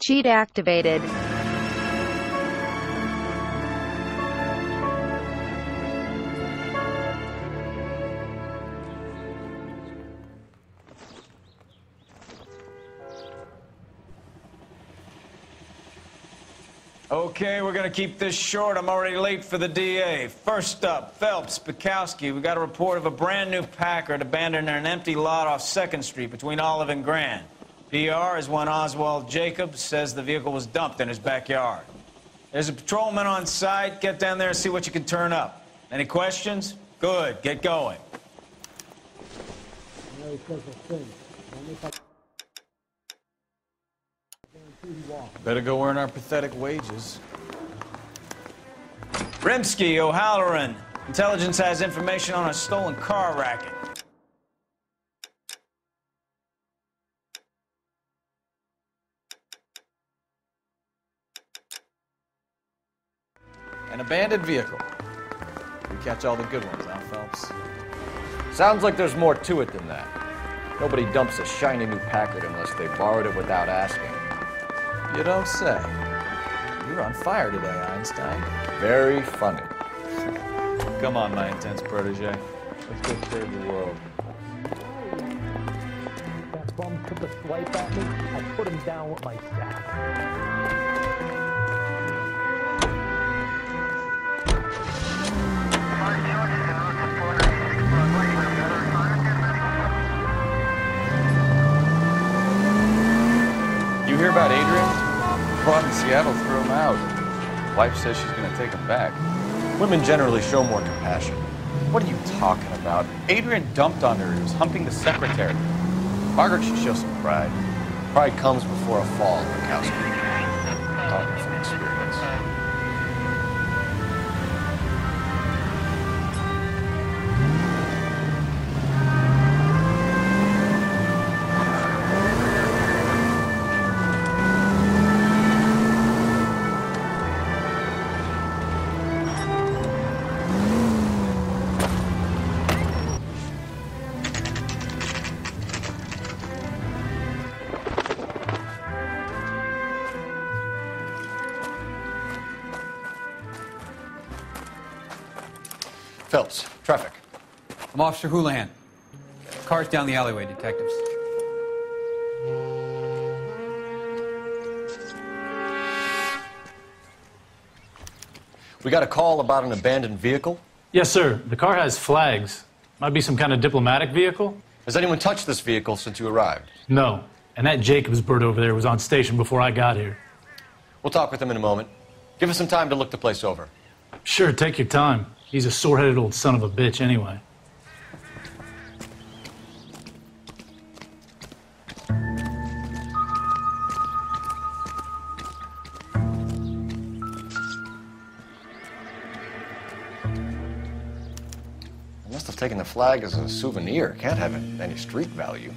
Cheat activated. Okay, we're gonna keep this short. I'm already late for the DA. First up, Phelps, Bukowski. We got a report of a brand new Packard abandoned in an empty lot off 2nd Street between Olive and Grand. PR is one Oswald Jacobs says the vehicle was dumped in his backyard. There's a patrolman on site. Get down there and see what you can turn up. Any questions? Good, get going. Better go earn our pathetic wages. Rimsky, O'Halloran. Intelligence has information on a stolen car racket. An abandoned vehicle. We catch all the good ones, huh, Phelps? Sounds like there's more to it than that. Nobody dumps a shiny new Packard unless they borrowed it without asking. You don't say. You're on fire today, Einstein. Very funny. Come on, my intense protege. Let's go save the world. That bum took a swipe at me. I put him down with my staff. You hear about Adrian? Brought in Seattle, threw him out. Wife says she's gonna take him back. Women generally show more compassion. What are you talking about? Adrian dumped on her. He was humping the secretary. Margaret should show some pride. Pride comes before a fall, Bukowski. Talking from experience. Phelps, traffic. I'm Officer Houlihan. Car's down the alleyway, detectives. We got a call about an abandoned vehicle. Yes, sir. The car has flags. Might be some kind of diplomatic vehicle. Has anyone touched this vehicle since you arrived? No. And that Jacobs bird over there was on station before I got here. We'll talk with him in a moment. Give us some time to look the place over. Sure, take your time. He's a sore-headed old son of a bitch anyway. I must have taken the flag as a souvenir. Can't have any street value.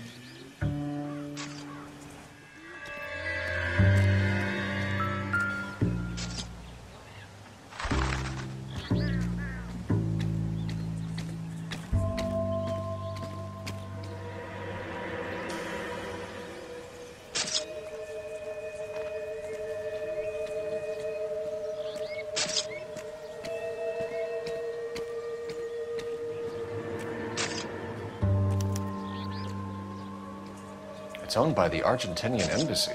It's owned by the Argentinian embassy.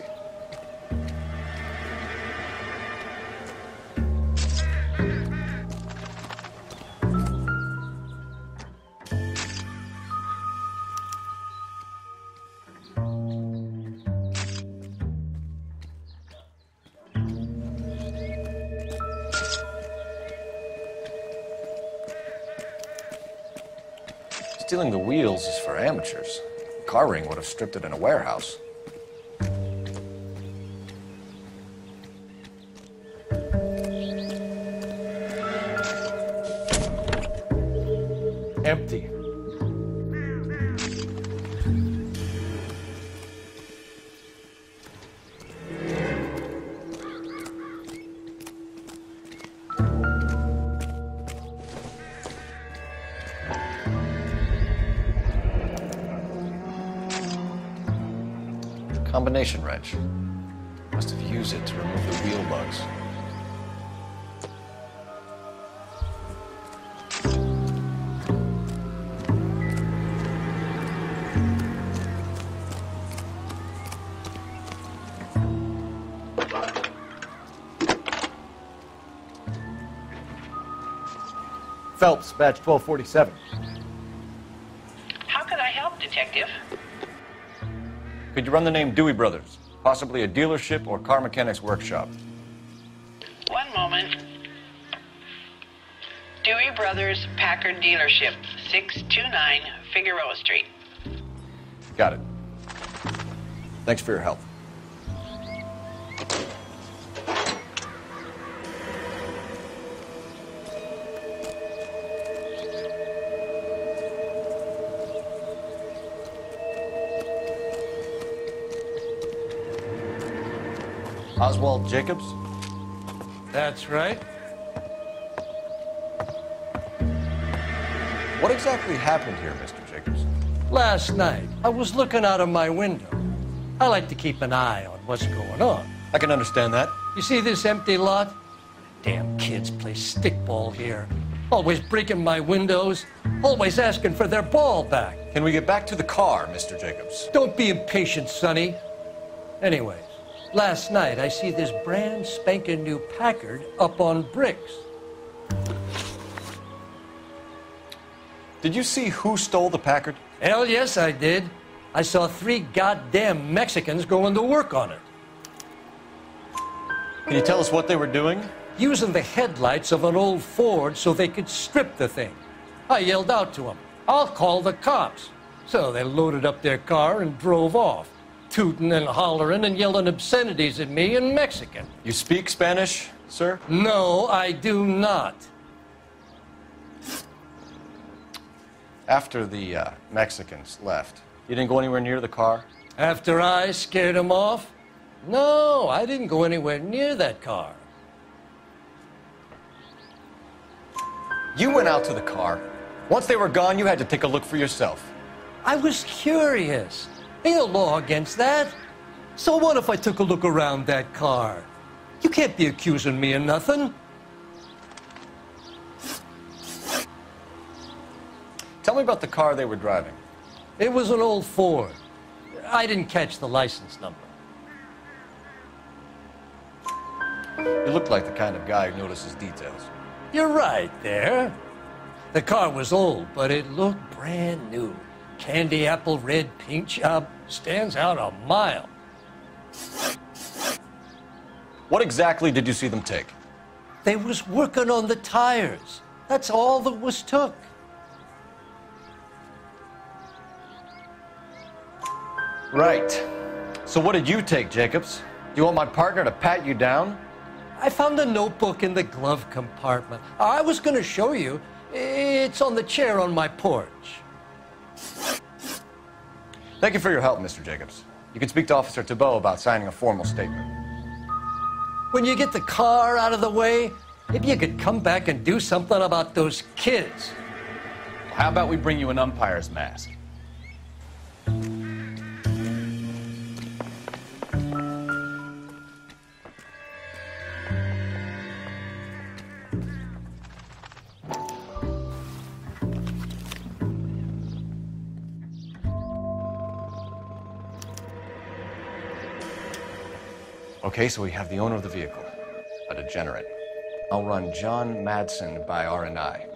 Stealing the wheels is for amateurs. Car ring would have stripped it in a warehouse. Empty. Combination wrench. Must have used it to remove the wheel bugs. Phelps, badge 1247. How can I help, Detective? Could you run the name Dewey Brothers? Possibly a dealership or car mechanics workshop. One moment. Dewey Brothers Packard Dealership, 629 Figueroa Street. Got it. Thanks for your help. Oswald Jacobs? That's right. What exactly happened here, Mr. Jacobs? Last night, I was looking out of my window. I like to keep an eye on what's going on. I can understand that. You see this empty lot? Damn kids play stickball here. Always breaking my windows. Always asking for their ball back. Can we get back to the car, Mr. Jacobs? Don't be impatient, Sonny. Anyways, last night I see this brand spanking new Packard up on bricks. Did you see who stole the Packard? Hell yes, I did. I saw 3 goddamn Mexicans going to work on it. Can you tell us what they were doing? Using the headlights of an old Ford so they could strip the thing. I yelled out to them, "I'll call the cops." So they loaded up their car and drove off, tooting and hollering and yelling obscenities at me in Mexican. You speak Spanish, sir? No, I do not. After the Mexicans left, you didn't go anywhere near the car? After I scared them off? No, I didn't go anywhere near that car. You went out to the car. Once they were gone, you had to take a look for yourself. I was curious. Ain't no law against that. So what if I took a look around that car? You can't be accusing me of nothing. Tell me about the car they were driving. It was an old Ford. I didn't catch the license number. You looked like the kind of guy who notices details. You're right there. The car was old, but it looked brand new. Candy apple red paint job stands out a mile. What exactly did you see them take? They was working on the tires. That's all that was took. Right. So what did you take, Jacobs? Do you want my partner to pat you down? I found a notebook in the glove compartment. I was going to show you. It's on the chair on my porch. Thank you for your help, Mr. Jacobs. You can speak to Officer Thibault about signing a formal statement. When you get the car out of the way, maybe you could come back and do something about those kids. How about we bring you an umpire's mask? Okay, so we have the owner of the vehicle, a degenerate. I'll run John Madsen by R&I.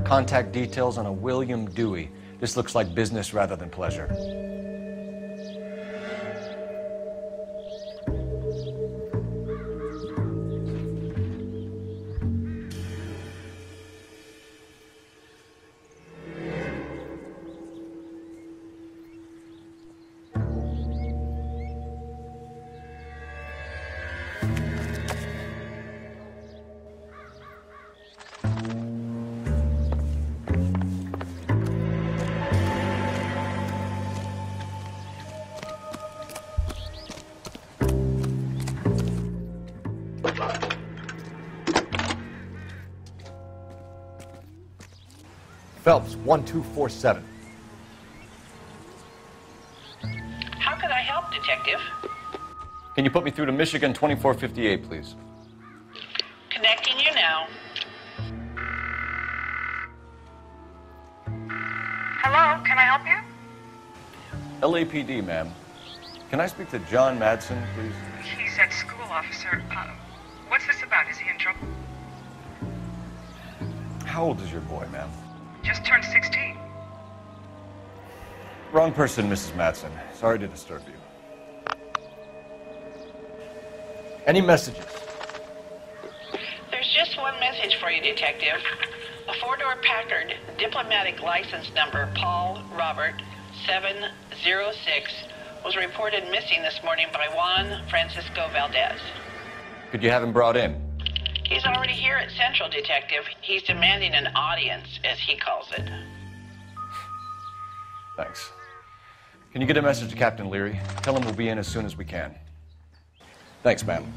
Contact details on a William Dewey. This looks like business rather than pleasure. Phelps, 1247. How could I help, Detective? Can you put me through to Michigan 2458, please? Connecting you now. Hello, can I help you? LAPD, ma'am. Can I speak to John Madsen, please? He's at school, officer. What's this about? Is he in trouble? How old is your boy, ma'am? Just turned 16. Wrong person, Mrs. Madsen. Sorry to disturb you. Any messages? There's just one message for you, Detective. A four-door Packard, diplomatic license number Paul Robert 706, was reported missing this morning by Juan Francisco Valdez. Could you have him brought in? He's already here at Central, Detective. He's demanding an audience, as he calls it. Thanks. Can you get a message to Captain Leary? Tell him we'll be in as soon as we can. Thanks, ma'am.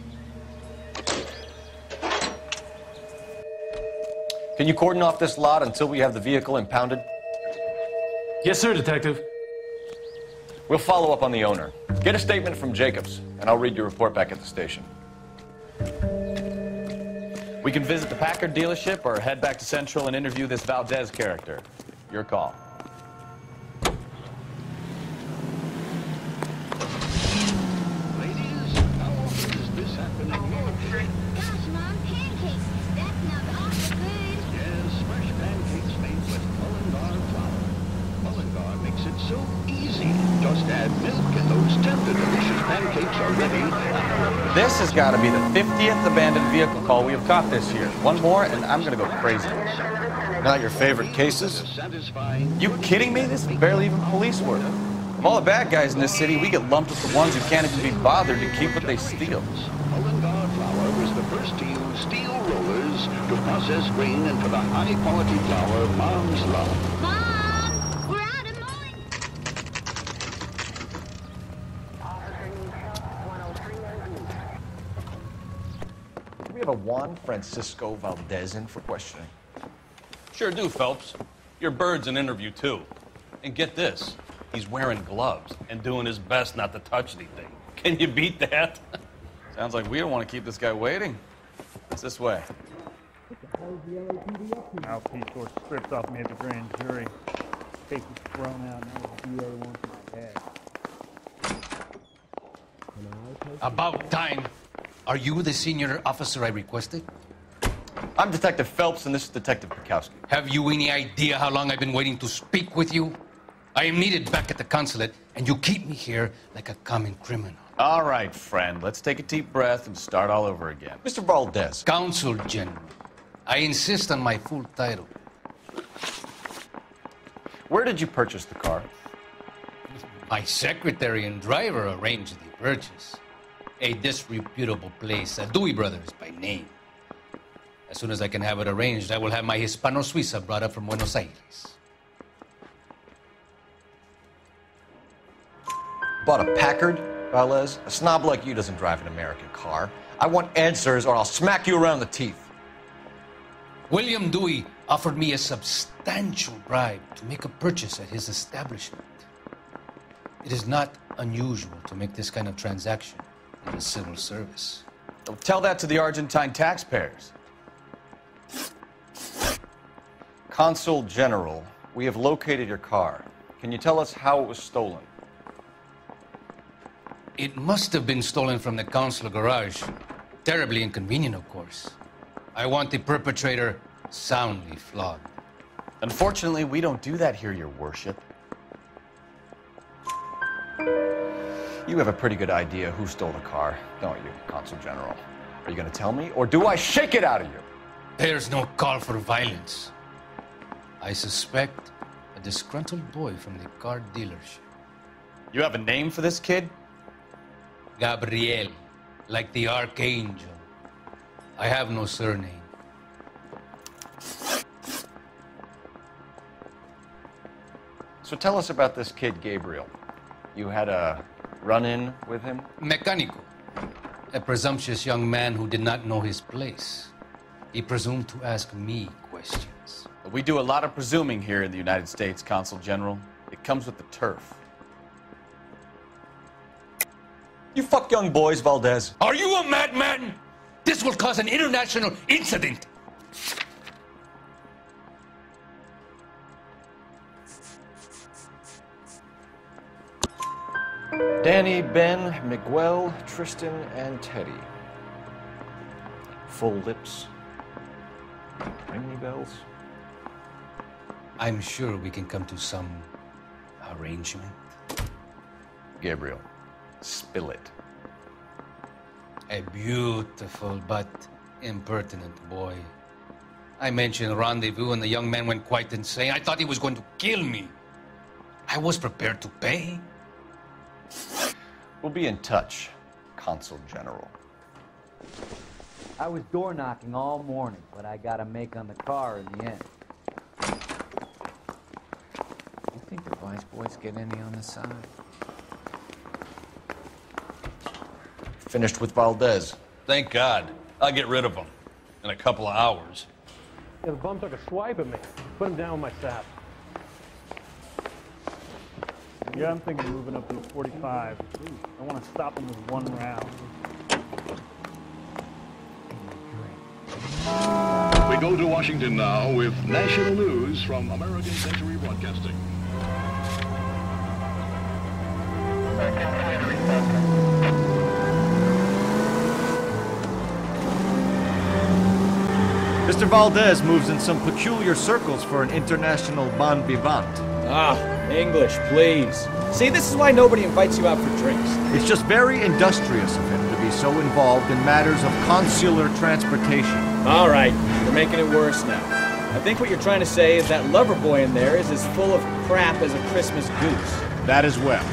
Can you cordon off this lot until we have the vehicle impounded? Yes, sir, Detective. We'll follow up on the owner. Get a statement from Jacobs, and I'll read your report back at the station. We can visit the Packard dealership or head back to Central and interview this Valdez character. Your call. Ladies, how often does this happen in your day? Gosh, Mom, pancakes. That smells awful good. Yes, fresh pancakes made with Mullingar flour. Mullingar makes it so easy. Just add milk and those tender, delicious pancakes are ready. This has got to be the 50th abandoned vehicle call we have caught this year. One more, and I'm going to go crazy. Not your favorite cases? You kidding me? This is barely even police work. Of all the bad guys in this city, we get lumped with the ones who can't even be bothered to keep what they steal. Mullingar flour was the first to use steel rollers to process grain into the high-quality flour moms love. Mom, we're out of mowing. Do we have a Juan Francisco Valdez in for questioning? Sure do, Phelps. Your bird's an interview, too. And get this, he's wearing gloves and doing his best not to touch anything. Can you beat that? Sounds like we don't want to keep this guy waiting. It's this way. Mouthpiece or stripped off me at the grand jury. Face is thrown out, now the DA wants my head. About time. Are you the senior officer I requested? I'm Detective Phelps, and this is Detective Bukowski. Have you any idea how long I've been waiting to speak with you? I am needed back at the consulate, and you keep me here like a common criminal. All right, friend. Let's take a deep breath and start all over again. Mr. Valdez. Consul General. I insist on my full title. Where did you purchase the car? My secretary and driver arranged the purchase. A disreputable place, Dewey Brothers by name. As soon as I can have it arranged, I will have my Hispano Suiza brought up from Buenos Aires. Bought a Packard, Valdez? A snob like you doesn't drive an American car. I want answers or I'll smack you around the teeth. William Dewey offered me a substantial bribe to make a purchase at his establishment. It is not unusual to make this kind of transaction in the civil service. Don't tell that to the Argentine taxpayers. Consul General, we have located your car. Can you tell us how it was stolen? It must have been stolen from the consular garage. Terribly inconvenient, of course. I want the perpetrator soundly flogged. Unfortunately, we don't do that here, Your Worship. You have a pretty good idea who stole the car, don't you, Consul General? Are you going to tell me, or do I shake it out of you? There's no call for violence. I suspect a disgruntled boy from the car dealership. You have a name for this kid? Gabriel, like the archangel. I have no surname. So tell us about this kid, Gabriel. You had a run-in with him? Mecánico. A presumptuous young man who did not know his place. He presumed to ask me questions. We do a lot of presuming here in the United States, Consul General. It comes with the turf. You fuck young boys, Valdez. Are you a madman? This will cause an international incident. Danny, Ben, Miguel, Tristan, and Teddy. Full lips. Ring any bells? I'm sure we can come to some arrangement. Gabriel, spill it. A beautiful but impertinent boy. I mentioned rendezvous and the young man went quite insane. I thought he was going to kill me. I was prepared to pay. We'll be in touch, Consul General. I was door knocking all morning, but I got a make on the car in the end. You think the vice boys get any on the side? Finished with Valdez. Thank God. I'll get rid of him in a couple of hours. Yeah, the bum took a swipe at me. Put him down with my sap. Yeah, I'm thinking of moving up to a 45. I want to stop him with one round. We go to Washington now with national news from American Century Broadcasting. Mr. Valdez moves in some peculiar circles for an international bon vivant. Ah, English, please. See, this is why nobody invites you out for drinks. It's just very industrious of him to be so involved in matters of consular transportation. All right, you're making it worse now. I think what you're trying to say is that lover boy in there is as full of crap as a Christmas goose. That as well.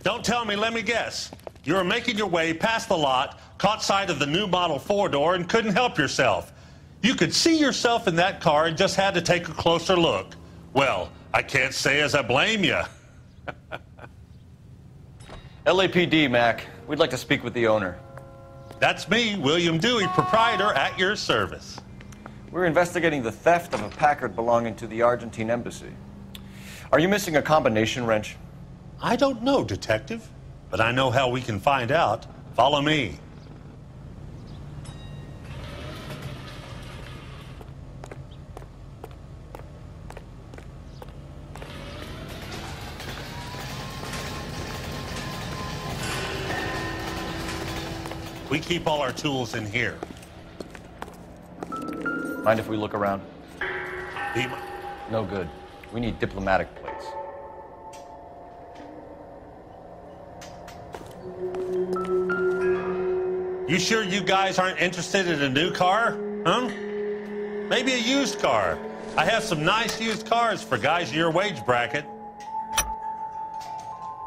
Don't tell me, let me guess. You were making your way past the lot, caught sight of the new model four-door, and couldn't help yourself. You could see yourself in that car and just had to take a closer look. Well, I can't say as I blame you. LAPD, Mac. We'd like to speak with the owner. That's me, William Dewey, proprietor, at your service. We're investigating the theft of a Packard belonging to the Argentine embassy. Are you missing a combination wrench? I don't know, Detective, but I know how we can find out. Follow me. We keep all our tools in here. Mind if we look around? Lima. No good. We need diplomatic plates. You sure you guys aren't interested in a new car? Huh? Maybe a used car. I have some nice used cars for guys in your wage bracket.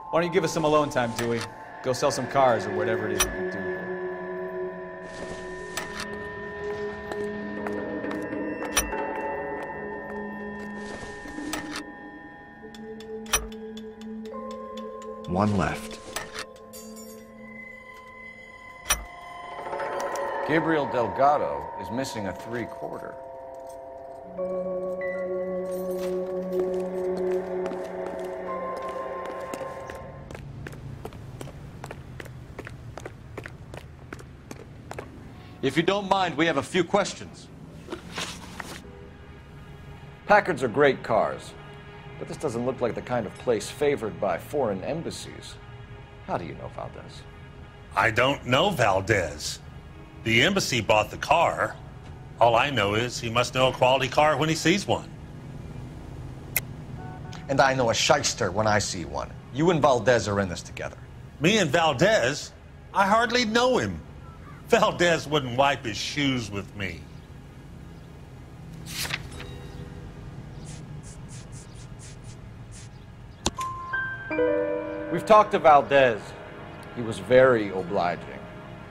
Why don't you give us some alone time, Dewey? Go sell some cars or whatever it is you do. One left. Gabriel Delgado is missing a 3/4. If you don't mind, we have a few questions. Packards are great cars, but this doesn't look like the kind of place favored by foreign embassies. How do you know Valdez? I don't know Valdez. The embassy bought the car. All I know is he must know a quality car when he sees one. And I know a shyster when I see one. You and Valdez are in this together. Me and Valdez? I hardly know him. Valdez wouldn't wipe his shoes with me. We've talked to Valdez. He was very obliging.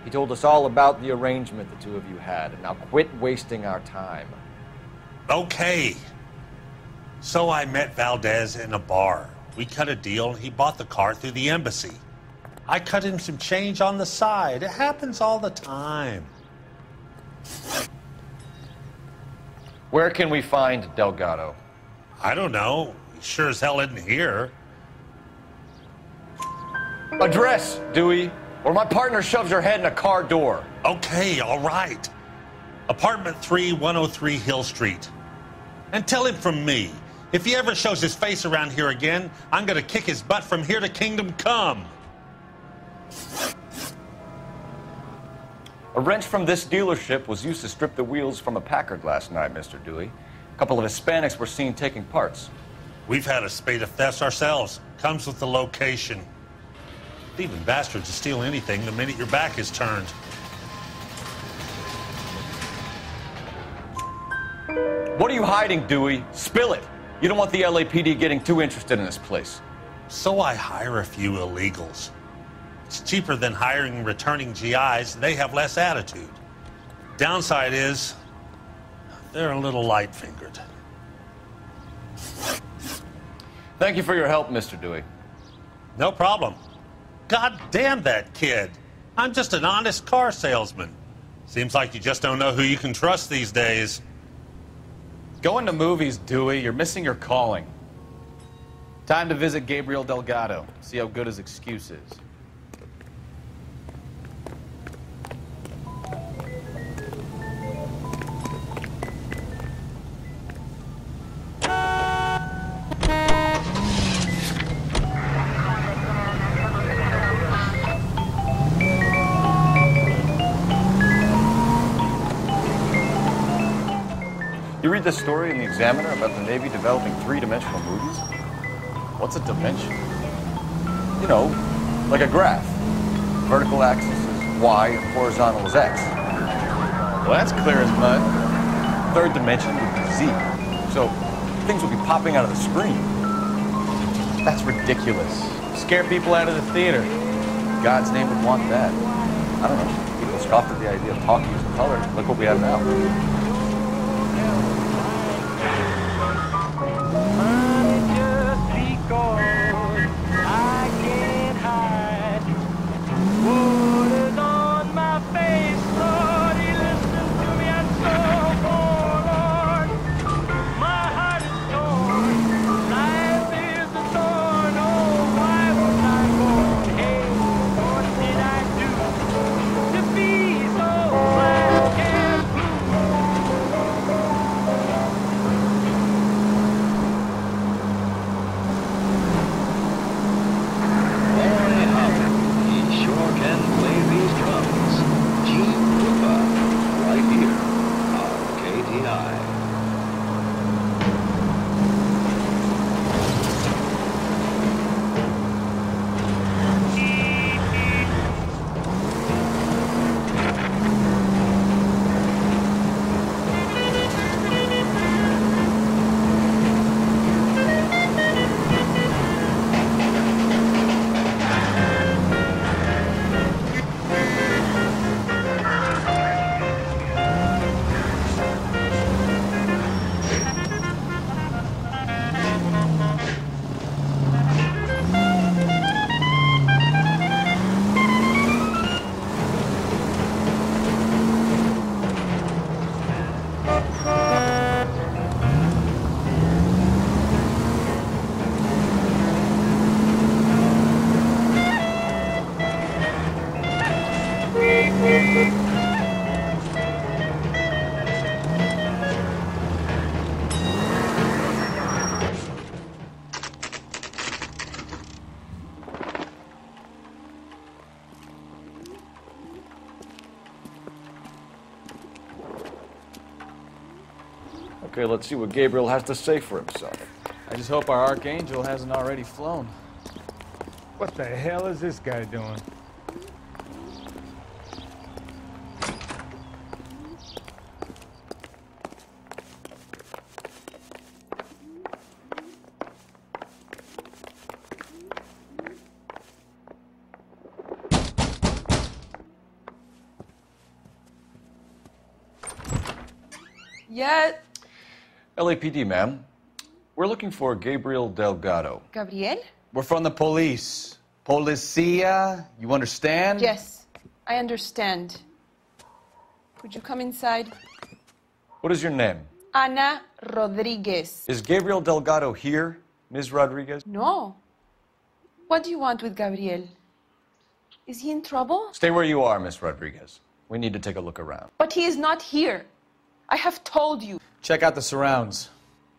He told us all about the arrangement the two of you had. And now quit wasting our time. Okay. So I met Valdez in a bar. We cut a deal and he bought the car through the embassy. I cut him some change on the side. It happens all the time. Where can we find Delgado? I don't know. He sure as hell isn't here. Address, Dewey, or my partner shoves your head in a car door. Okay, all right. Apartment 3, 103 Hill Street. And tell him from me, if he ever shows his face around here again, I'm gonna kick his butt from here to Kingdom Come. A wrench from this dealership was used to strip the wheels from a Packard last night, Mr. Dewey. A couple of Hispanics were seen taking parts. We've had a spate of thefts ourselves. Comes with the location. Thieving bastards will steal anything the minute your back is turned. What are you hiding, Dewey? Spill it. You don't want the LAPD getting too interested in this place. So I hire a few illegals. It's cheaper than hiring returning GIs. They have less attitude. Downside is, they're a little light-fingered. Thank you for your help, Mr. Dewey. No problem. God damn that kid. I'm just an honest car salesman. Seems like you just don't know who you can trust these days. Going to movies, Dewey. You're missing your calling. Time to visit Gabriel Delgado. See how good his excuse is. You read this story in the Examiner about the Navy developing three-dimensional movies? What's a dimension? You know, like a graph. Vertical axis is Y and horizontal is X. Well, that's clear as mud. Third dimension would be Z. So things would be popping out of the screen. That's ridiculous. Scare people out of the theater. God's name would want that. I don't know. People scoffed at the idea of talking using color. Look what we have now. Okay, let's see what Gabriel has to say for himself. I just hope our Archangel hasn't already flown. What the hell is this guy doing? Yeah. LAPD, ma'am. We're looking for Gabriel Delgado. Gabriel? We're from the police. Policia, you understand? Yes, I understand. Could you come inside? What is your name? Ana Rodriguez. Is Gabriel Delgado here, Ms. Rodriguez? No. What do you want with Gabriel? Is he in trouble? Stay where you are, Ms. Rodriguez. We need to take a look around. But he is not here. I have told you. Check out the surrounds.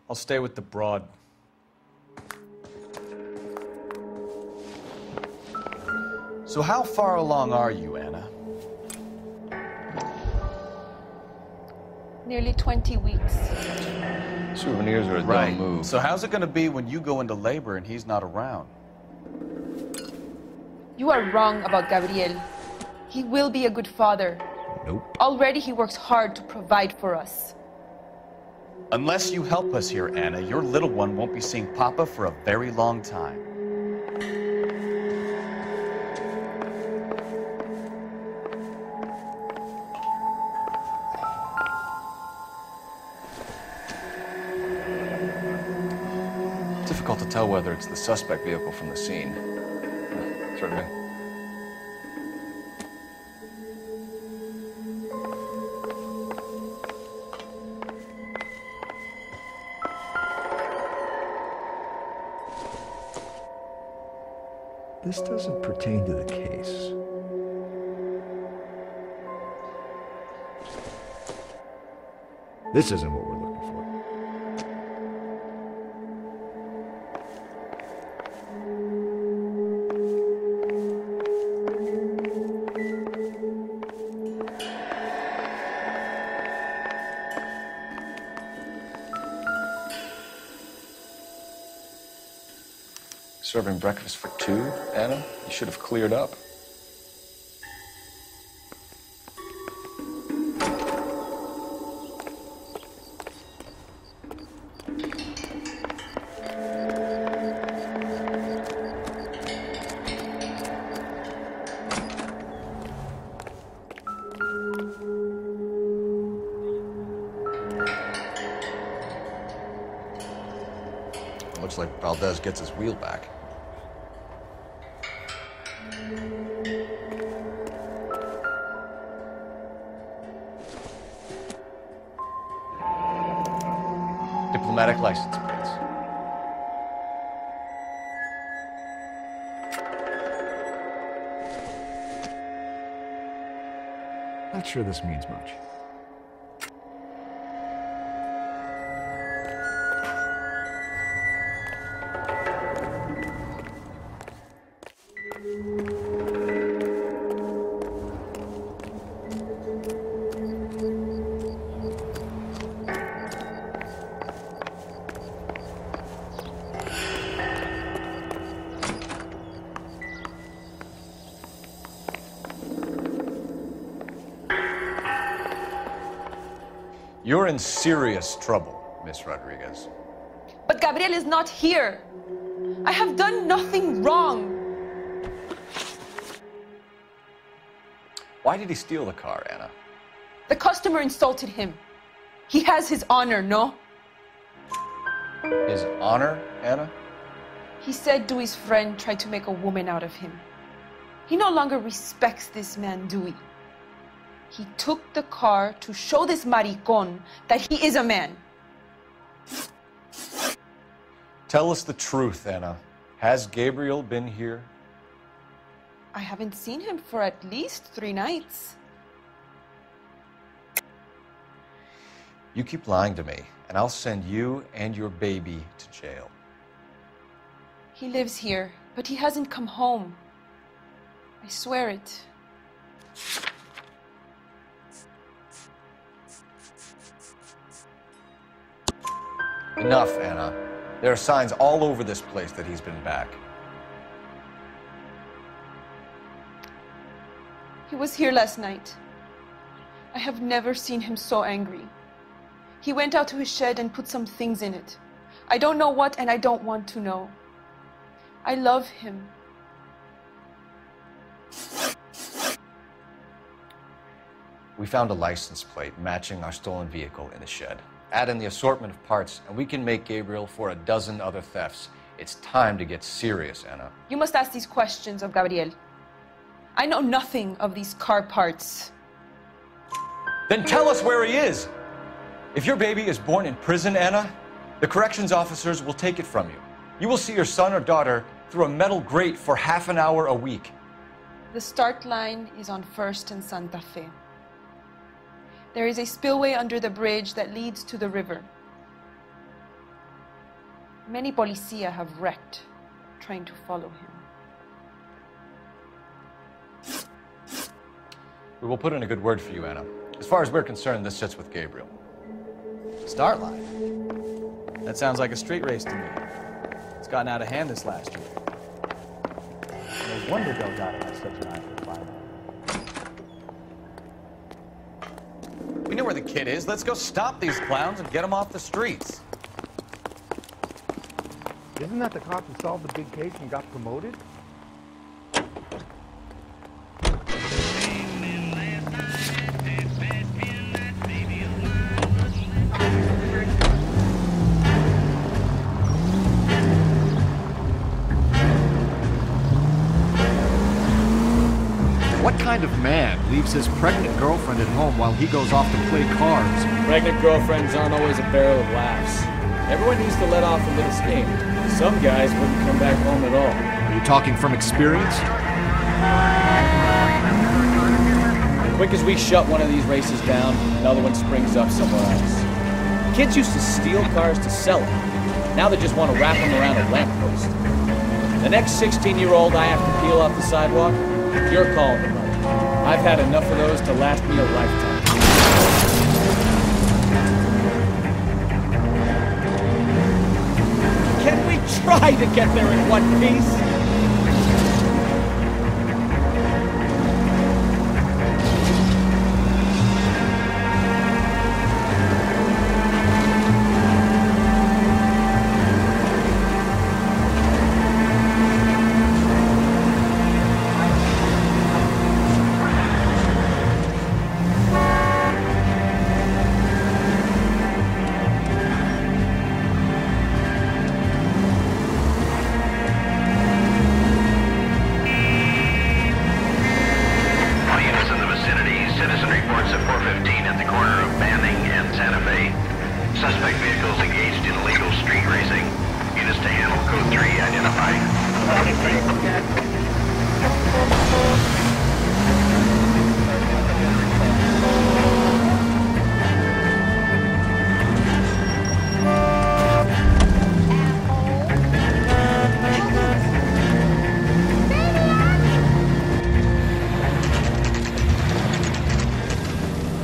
I'll stay with the broad. So how far along are you, Anna? Nearly 20 weeks. Souvenirs are a Right. dumb move. So how's it going to be when you go into labor and he's not around? You are wrong about Gabriel. He will be a good father. Nope. Already he works hard to provide for us. Unless you help us here, Anna, your little one won't be seeing Papa for a very long time. Difficult to tell whether it's the suspect vehicle from the scene. Certainly. This doesn't pertain to the case. This isn't what we're looking for. Serving breakfast for two, Anna? You should have cleared up. Looks like Valdez gets his wheel back. Diplomatic license plates. Not sure this means much. You're in serious trouble, Miss Rodriguez. But Gabriel is not here. I have done nothing wrong. Why did he steal the car, Anna? The customer insulted him. He has his honor, no? His honor, Anna? He said Dewey's friend tried to make a woman out of him. He no longer respects this man, Dewey. He took the car to show this maricón that he is a man. Tell us the truth, Anna. Has Gabriel been here? I haven't seen him for at least 3 nights. You keep lying to me, and I'll send you and your baby to jail. He lives here, but he hasn't come home. I swear it. Enough, Anna. There are signs all over this place that he's been back. He was here last night. I have never seen him so angry. He went out to his shed and put some things in it. I don't know what, and I don't want to know. I love him. We found a license plate matching our stolen vehicle in the shed. Add in the assortment of parts, and we can make Gabriel for a dozen other thefts. It's time to get serious, Anna. You must ask these questions of Gabriel. I know nothing of these car parts. Then tell us where he is! If your baby is born in prison, Anna, the corrections officers will take it from you. You will see your son or daughter through a metal grate for half an hour a week. The start line is on 1st and Santa Fe. There is a spillway under the bridge that leads to the river. Many policia have wrecked trying to follow him. We will put in a good word for you, Anna. As far as we're concerned, this sits with Gabriel. Start line? That sounds like a street race to me. It's gotten out of hand this last year. No wonder Delgado has such an eye for violence. We know where the kid is. Let's go stop these clowns and get them off the streets. Isn't that the cop who solved the big case and got promoted? What kind of man leaves his pregnant girlfriend at home while he goes off to play cards? Pregnant girlfriends aren't always a barrel of laughs. Everyone needs to let off a little steam. Some guys wouldn't come back home at all. Are you talking from experience? As quick as we shut one of these races down, another one springs up somewhere else. Kids used to steal cars to sell them. Now they just want to wrap them around a lamppost. The next 16-year-old I have to peel off the sidewalk, you're calling them up. I've had enough of those to last me a lifetime. Can we try to get there in one piece?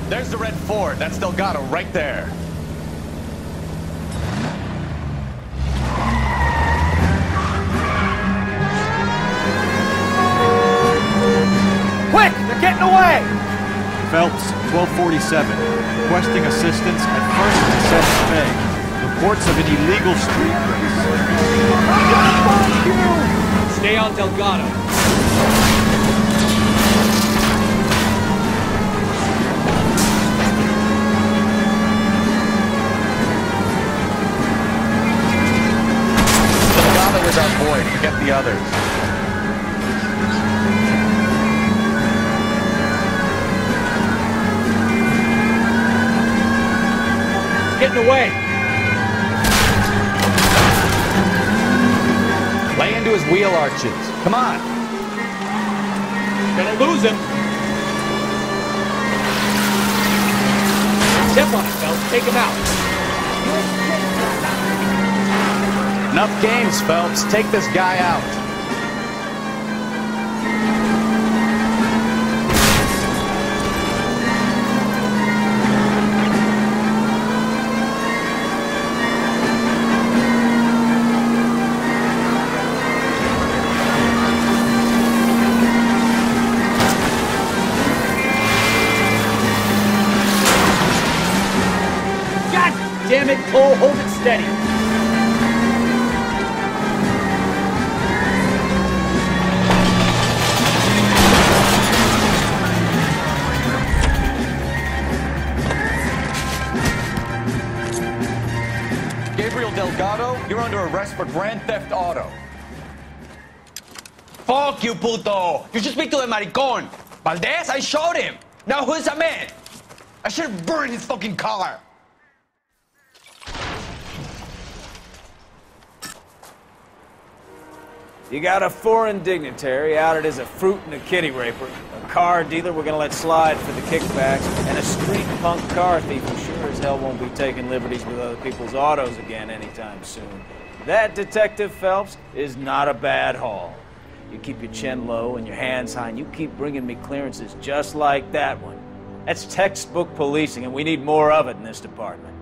There's the red Ford. That's Delgado right there. Quick! They're getting away! Phelps, 1247. Requesting assistance at 1st and Santa Fe. Reports of an illegal street race. Stay on Delgado. Delgado is our boy. Forget the others. Getting away. Lay into his wheel arches. Come on. Gonna lose him. Step on it, Phelps. Take him out. Enough games, Phelps. Take this guy out. Oh, hold it steady. Gabriel Delgado, you're under arrest for grand theft auto. Fuck you, puto! You should speak to the maricon! Valdez, I showed him! Now who's the man? I should have burned his fucking car! You got a foreign dignitary outed as a fruit and a kitty raper, a car dealer we're gonna let slide for the kickbacks, and a street punk car thief who sure as hell won't be taking liberties with other people's autos again anytime soon. That, Detective Phelps, is not a bad haul. You keep your chin low and your hands high, and you keep bringing me clearances just like that one. That's textbook policing, and we need more of it in this department.